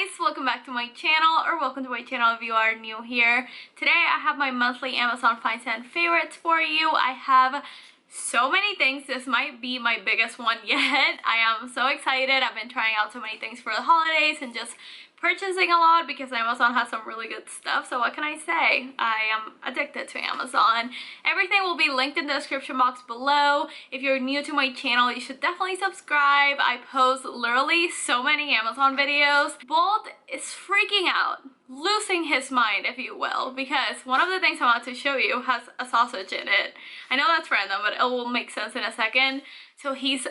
guys, welcome back to my channel, or welcome to my channel if you are new here. Today I have my monthly Amazon finds and favorites for you. I have so many things. This might be my biggest one yet. I am so excited. I've been trying out so many things for the holidays and just purchasing a lot because Amazon has some really good stuff. So what can I say? I am addicted to Amazon. Everything will be linked in the description box below. If you're new to my channel, you should definitely subscribe. I post literally so many Amazon videos. Bolt is freaking out, losing his mind, if you will, because one of the things I want to show you has a sausage in it. I know that's random, but it will make sense in a second. So he's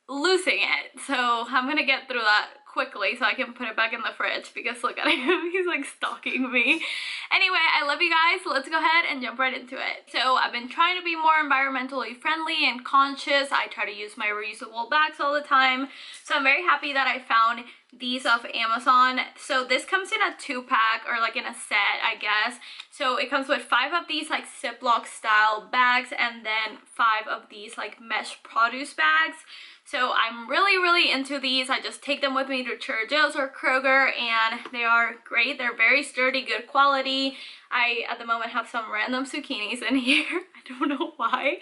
losing it. So I'm gonna get through that quickly so I can put it back in the fridge because look at him, he's like stalking me. Anyway, I love you guys. Let's go ahead and jump right into it. So I've been trying to be more environmentally friendly and conscious. I try to use my reusable bags all the time. So I'm very happy that I found these off Amazon. So this comes in a 2-pack, or like in a set, I guess. So it comes with 5 of these like Ziploc style bags and then 5 of these like mesh produce bags. So I'm really into these. I just take them with me to Trader Joe's or Kroger and they are great. They're very sturdy, good quality. I at the moment have some random zucchinis in here. I don't know why.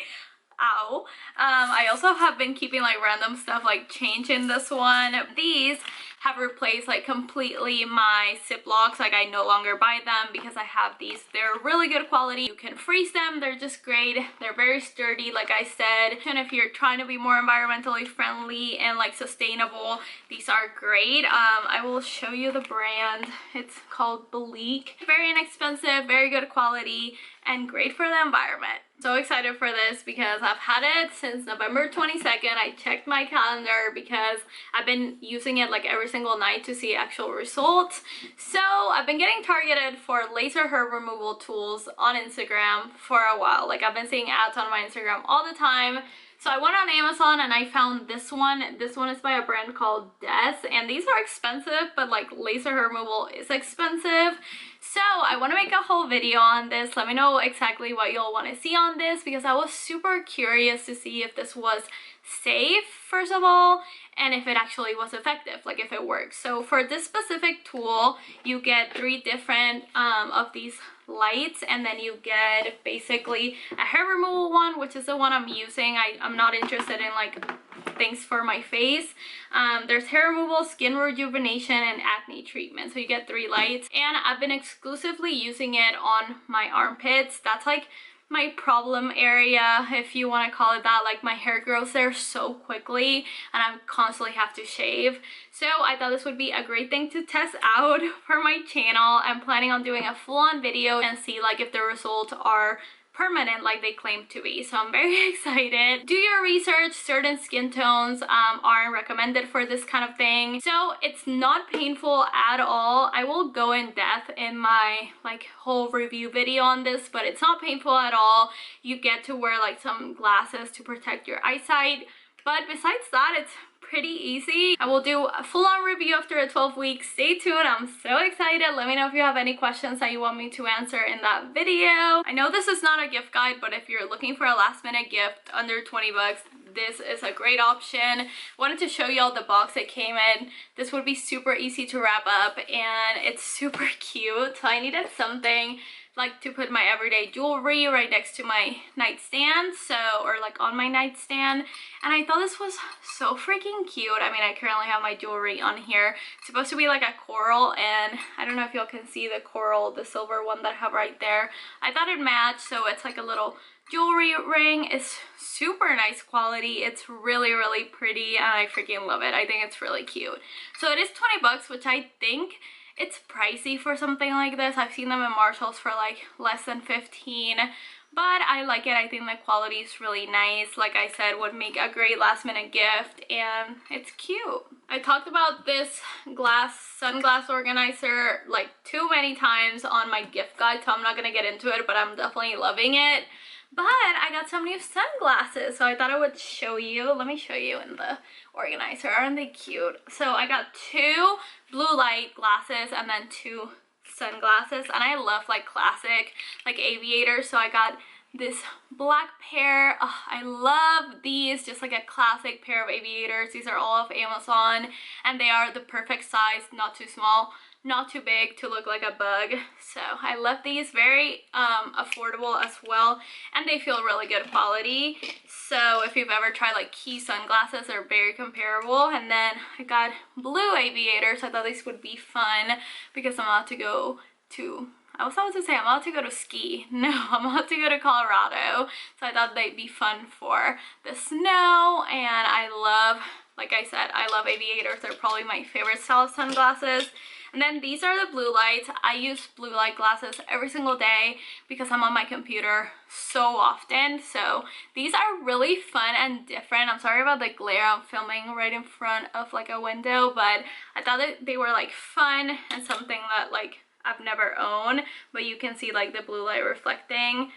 Ow. I also have been keeping like random stuff like change in this one. These have replaced like completely my Ziplocs. Like I no longer buy them because I have these. They're really good quality. You can freeze them. They're just great. They're very sturdy, like I said. And if you're trying to be more environmentally friendly and like sustainable, these are great. I will show you the brand. It's called Bleak. Very inexpensive, very good quality, and great for the environment. So excited for this because I've had it since November 22nd. I checked my calendar because I've been using it like every single night to see actual results. So I've been getting targeted for laser hair removal tools on Instagram for a while. Like I've been seeing ads on my Instagram all the time. So I went on Amazon and I found this one. This one is by a brand called Des, and these are expensive, but like laser hair removal is expensive. So I want to make a whole video on this. Let me know exactly what you'll want to see on this because I was super curious to see if this was safe, first of all, and if it actually was effective, like if it works. So for this specific tool, you get 3 different of these lights, and then you get basically a hair removal one, which is the one I'm using. I'm not interested in like things for my face. There's hair removal, skin rejuvenation, and acne treatment. So you get 3 lights, and I've been exclusively using it on my armpits. That's like my problem area, if you want to call it that. Like my hair grows there so quickly and I constantly have to shave. So I thought this would be a great thing to test out for my channel. I'm planning on doing a full-on video and see like if the results are permanent like they claim to be. So I'm very excited. Do your research. Certain skin tones aren't recommended for this kind of thing. So it's not painful at all. I will go in depth in my like whole review video on this, but it's not painful at all. You get to wear like some glasses to protect your eyesight, but besides that, it's pretty easy. I will do a full-on review after a 12 weeks. Stay tuned. I'm so excited. Let me know if you have any questions that you want me to answer in that video. I know this is not a gift guide, but if you're looking for a last-minute gift under 20 bucks, this is a great option. Wanted to show you all the box it came in. This would be super easy to wrap up and it's super cute. So I needed something like to put my everyday jewelry right next to my nightstand, so, or like on my nightstand, and I thought this was so freaking cute. I mean, I currently have my jewelry on here. It's supposed to be like a coral, and I don't know if y'all can see the coral, the silver one that I have right there. I thought it matched, so it's like a little jewelry ring. It's super nice quality. It's really pretty and I freaking love it. I think it's really cute. So it is 20 bucks, which I think it's pricey for something like this. I've seen them in Marshalls for like less than 15, but I like it. I think the quality is really nice. Like I said, would make a great last minute gift and it's cute. I talked about this sunglass organizer like too many times on my gift guide, so I'm not gonna get into it, but I'm definitely loving it. But I got some new sunglasses, so I thought I would show you. Let me show you in the organizer. Aren't they cute? So I got 2 blue light glasses and then 2 sunglasses, and I love like classic like aviators, so I got this black pair. Oh, I love these, just like a classic pair of aviators. These are all off Amazon and they are the perfect size, not too small, not too big to look like a bug. So I love these, very affordable as well, and they feel really good quality. So if you've ever tried like Key sunglasses, they're very comparable. And then I got blue aviators. I thought these would be fun because I'm about to go to, I was about to say I'm about to go to ski. No, I'm about to go to Colorado. So I thought they'd be fun for the snow. And I love, like I said, I love aviators. They're probably my favorite style of sunglasses. And then these are the blue lights. I use blue light glasses every single day because I'm on my computer so often. So these are really fun and different. I'm sorry about the glare. I'm filming right in front of like a window, but I thought that they were like fun and something that like I've never owned, but you can see like the blue light reflecting.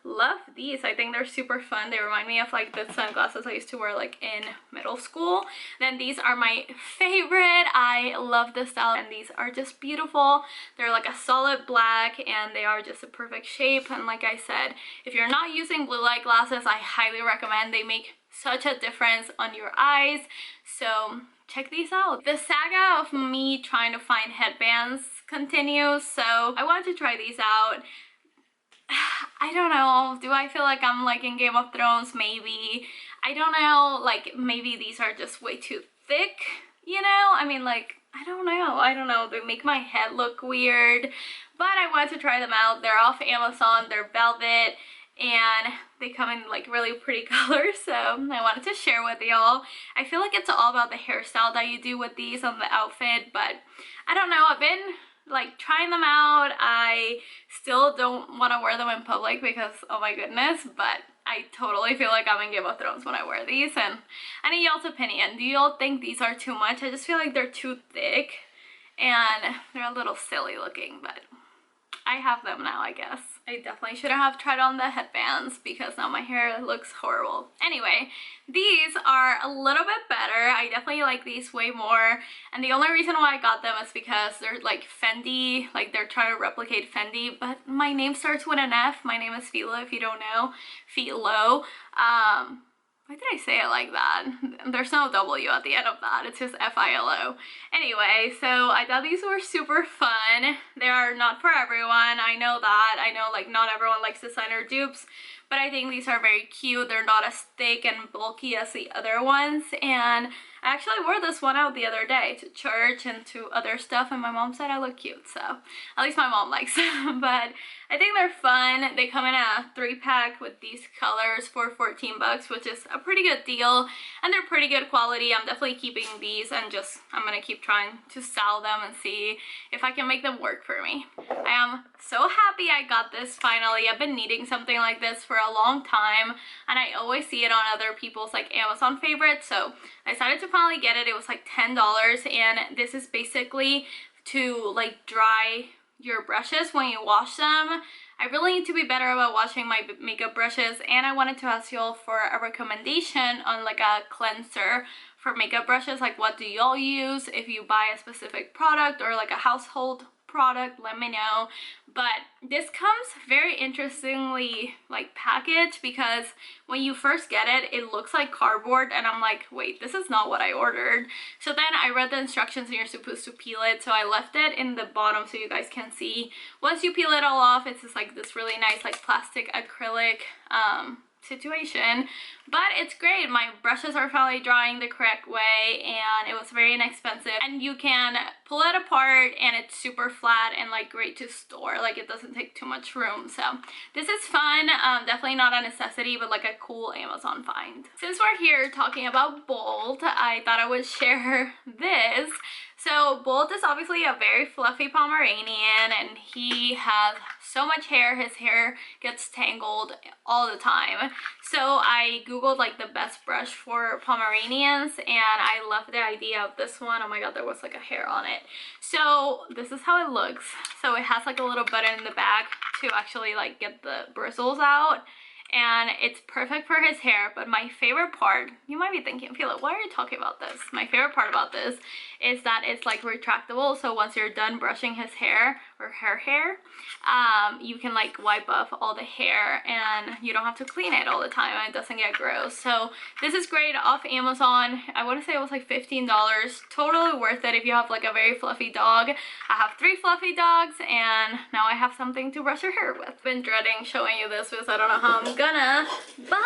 Love these. I think they're super fun. They remind me of like the sunglasses I used to wear like in middle school. Then these are my favorite. I love this style and these are just beautiful. They're like a solid black and they are just a perfect shape. And like I said, if you're not using blue light glasses, I highly recommend. They make such a difference on your eyes. So check these out. The saga of me trying to find headbands continues, so I wanted to try these out. I don't know, do I feel like I'm like in Game of Thrones? Maybe. I don't know, like maybe these are just way too thick, you know? I mean, like, I don't know, they make my head look weird, but I wanted to try them out. They're off Amazon, they're velvet, and they come in like really pretty colors, so I wanted to share with y'all. I feel like it's all about the hairstyle that you do with these on the outfit, but I don't know, I've been like trying them out. I still don't want to wear them in public because oh my goodness, but I totally feel like I'm in Game of Thrones when I wear these. And I need y'all's opinion. Do y'all think these are too much? I just feel like they're too thick and they're a little silly looking, but I have them now, I guess. I definitely should have tried on the headbands because now my hair looks horrible. Anyway, these are a little bit better. I definitely like these way more. And the only reason why I got them is because they're like Fendi, like they're trying to replicate Fendi, but my name starts with an F. My name is Philo, if you don't know. Philo. Why did I say it like that? There's no W at the end of that. It's just F-I-L-O. Anyway, so I thought these were super fun. They are not for everyone. I know that. I know like not everyone likes designer dupes, but I think these are very cute. They're not as thick and bulky as the other ones. And I actually wore this one out the other day to church and to other stuff, and my mom said I look cute, so at least my mom likes them. But I think they're fun. They come in a 3-pack with these colors for 14 bucks, which is a pretty good deal, and they're pretty good quality. I'm definitely keeping these and just I'm gonna keep trying to style them and see if I can make them work for me. I am so happy I got this finally. I've been needing something like this for a long time, and I always see it on other people's like Amazon favorites, so I decided to finally get it. It was like $10, and this is basically to like dry your brushes when you wash them. I really need to be better about washing my makeup brushes, and I wanted to ask y'all for a recommendation on like a cleanser for makeup brushes. Like, what do y'all use? If you buy a specific product or like a household product, let me know. But this comes very interestingly like packaged, because when you first get it, it looks like cardboard, and I'm like, wait, this is not what I ordered. So then I read the instructions and you're supposed to peel it, so I left it in the bottom so you guys can see. Once you peel it all off, it's just like this really nice like plastic acrylic situation, but it's great. My brushes are finally drying the correct way, and it was very inexpensive, and you can pull it apart and it's super flat and like great to store. Like, it doesn't take too much room, so this is fun. Definitely not a necessity, but like a cool Amazon find. Since we're here talking about Bolt, I thought I would share this. So Bolt is obviously a very fluffy Pomeranian, and he has so much hair. His hair gets tangled all the time. So I googled like the best brush for Pomeranians, and I love the idea of this one. Oh my god, there was like a hair on it. So this is how it looks. So it has like a little button in the back to actually like get the bristles out. and it's perfect for his hair. But my favorite part, you might be thinking, Phila, why are you talking about this? My favorite part about this is that it's like retractable, so once you're done brushing his hair or her hair, you can like wipe off all the hair and you don't have to clean it all the time and it doesn't get gross. So this is great, off Amazon. I want to say it was like $15. Totally worth it if you have like a very fluffy dog. I have 3 fluffy dogs and now I have something to brush her hair with. Been dreading showing you this because I don't know how I'm gonna, but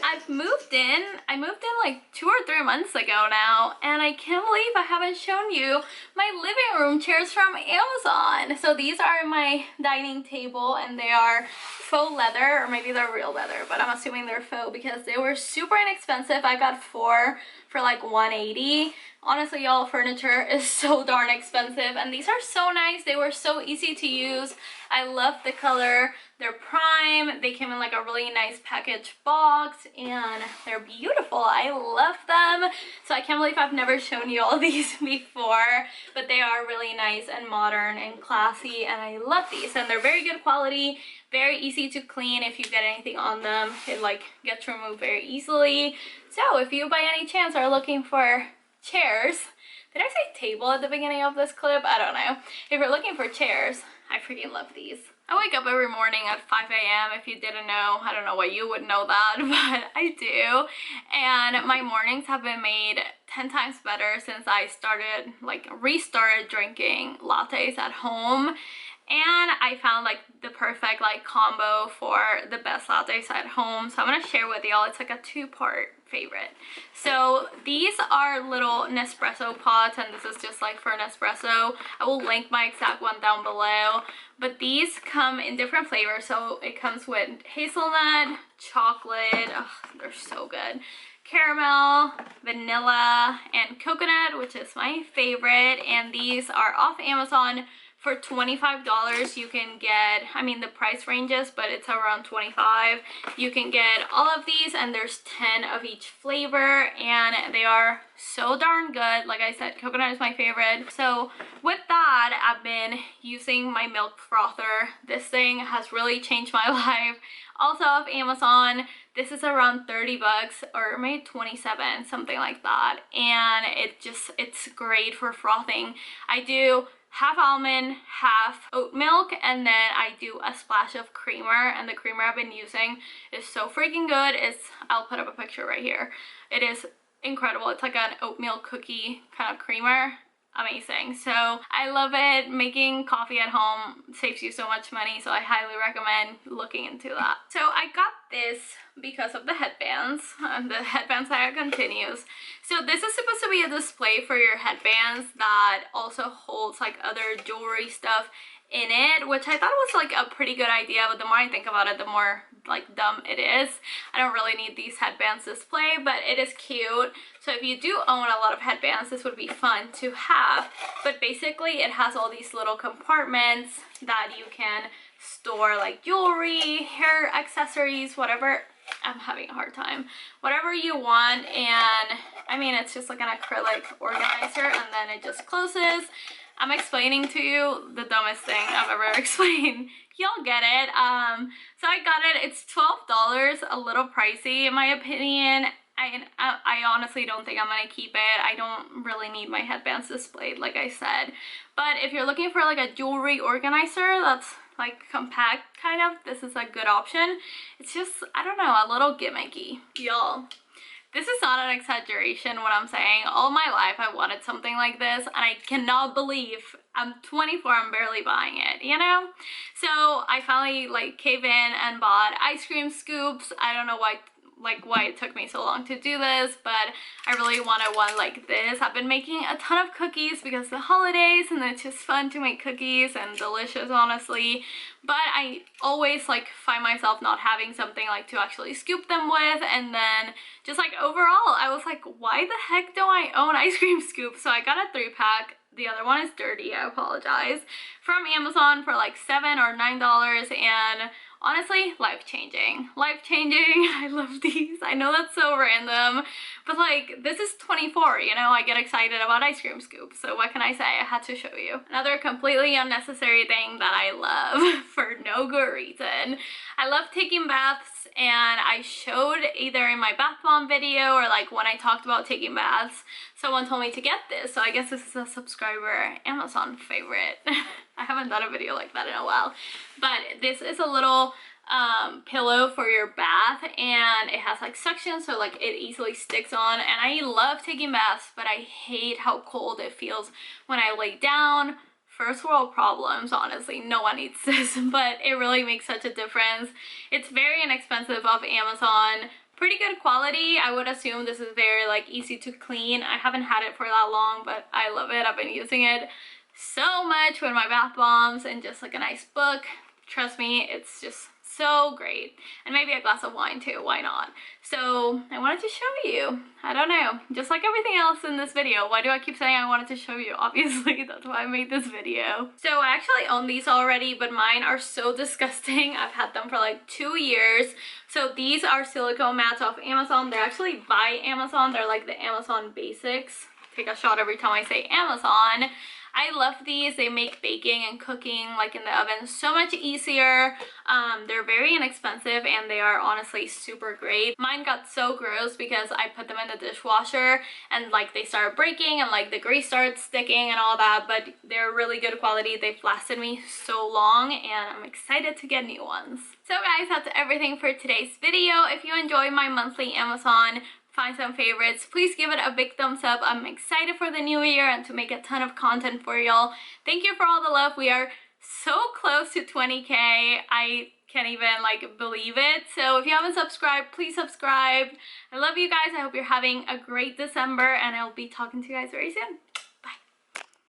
I've moved in. I moved in like 2 or 3 months ago now, and I can't believe I haven't shown you my living room chairs from Amazon. So these are my dining table and they are faux leather, or maybe they're real leather, but I'm assuming they're faux because they were super inexpensive. I got 4 for like $180. Honestly, y'all, furniture is so darn expensive, and these are so nice. They were so easy to use. I love the color. They're prime. They came in like a really nice package box, and they're beautiful. I love them. So I can't believe I've never shown you all these before, but they are really nice and modern and classy, and I love these. And they're very good quality, very easy to clean. If you get anything on them, it like gets removed very easily. So if you by any chance are looking for chairs, did I say table at the beginning of this clip? I don't know. If you're looking for chairs, I freaking love these. I wake up every morning at 5 a.m. If you didn't know, I don't know why you would know that, but I do. And my mornings have been made 10 times better since I restarted drinking lattes at home. And I found like the perfect like combo for the best lattes at home. So I'm gonna share with y'all. It's like a 2-part favorite. So these are little Nespresso pots, and this is just like for Nespresso. I will link my exact one down below. But these come in different flavors. So it comes with hazelnut, chocolate, oh, they're so good, caramel, vanilla, and coconut, which is my favorite. And these are off Amazon for $25. You can get, I mean the price ranges, but it's around $25. You can get all of these, and there's 10 of each flavor, and they are so darn good. Like I said, coconut is my favorite. So with that, I've been using my milk frother. This thing has really changed my life. Also off Amazon. This is around 30 bucks, or maybe 27, something like that. And it's great for frothing. I do half almond, half oat milk, and then I do a splash of creamer, and the creamer I've been using is so freaking good. I'll put up a picture right here. It is incredible. It's like an oatmeal cookie kind of creamer. Amazing. So I love it. Making coffee at home saves you so much money, so I highly recommend looking into that. So I got this because of the headbands, and the headband saga continues. So this is supposed to be a display for your headbands that also holds like other jewelry stuff in it, which I thought was like a pretty good idea, but the more I think about it, the more like dumb it is. I don't really need these headbands display, but it is cute. So if you do own a lot of headbands, this would be fun to have. But basically it has all these little compartments that you can store like jewelry, hair accessories, whatever. I'm having a hard time. Whatever you want, and I mean it's just like an acrylic organizer, and then it just closes. I'm explaining to you the dumbest thing I've ever explained. Y'all get it. So I got it. It's $12, a little pricey in my opinion. I honestly don't think I'm gonna keep it. I don't really need my headbands displayed, like I said. But if you're looking for like a jewelry organizer that's like compact kind of, this is a good option. It's just, I don't know, a little gimmicky. Y'all, this is not an exaggeration what I'm saying. All my life I wanted something like this, and I cannot believe I'm 24, I'm barely buying it, you know? So I finally like cave in and bought ice cream scoops. I don't know why it took me so long to do this, but I really wanted one like this. I've been making a ton of cookies because of the holidays, and it's just fun to make cookies and delicious, honestly. But I always like find myself not having something like to actually scoop them with, and then just like overall I was like, why the heck don't I own ice cream scoops? So I got a 3-pack. The other one is dirty, I apologize, from Amazon for like $7 or $9, and honestly, life-changing. Life-changing. I love these. I know that's so random, but like, this is 24, you know? I get excited about ice cream scoops, so what can I say? I had to show you. Another completely unnecessary thing that I love for no good reason. I love taking baths, and I showed either in my bath bomb video or like when I talked about taking baths, someone told me to get this, so I guess this is a subscriber Amazon favorite. I haven't done a video like that in a while, but this is a little pillow for your bath, and it has like suction, so like it easily sticks on. And I love taking baths, but I hate how cold it feels when I lay down. First world problems, honestly, no one needs this, but it really makes such a difference. It's very inexpensive off Amazon, pretty good quality. I would assume this is very like easy to clean. I haven't had it for that long, but I love it. I've been using it so much with my bath bombs and just like a nice book. Trust me, it's just so great. And maybe a glass of wine too, why not? So I wanted to show you. I don't know, just like everything else in this video. Why do I keep saying I wanted to show you? Obviously, that's why I made this video. So I actually own these already, but mine are so disgusting. I've had them for like 2 years. So these are silicone mats off Amazon. They're actually by Amazon. They're like the Amazon basics. Take a shot every time I say Amazon. I love these. They make baking and cooking like in the oven so much easier. They're very inexpensive, and they are honestly super great. Mine got so gross because I put them in the dishwasher and like they started breaking and like the grease started sticking and all that, but they're really good quality. They've lasted me so long, and I'm excited to get new ones. So guys, that's everything for today's video. If you enjoy my monthly Amazon Find Some Favorites, please give it a big thumbs up. I'm excited for the new year and to make a ton of content for y'all. Thank you for all the love. We are so close to 20K. I can't even like believe it. So if you haven't subscribed, please subscribe. I love you guys. I hope you're having a great December, and I'll be talking to you guys very soon.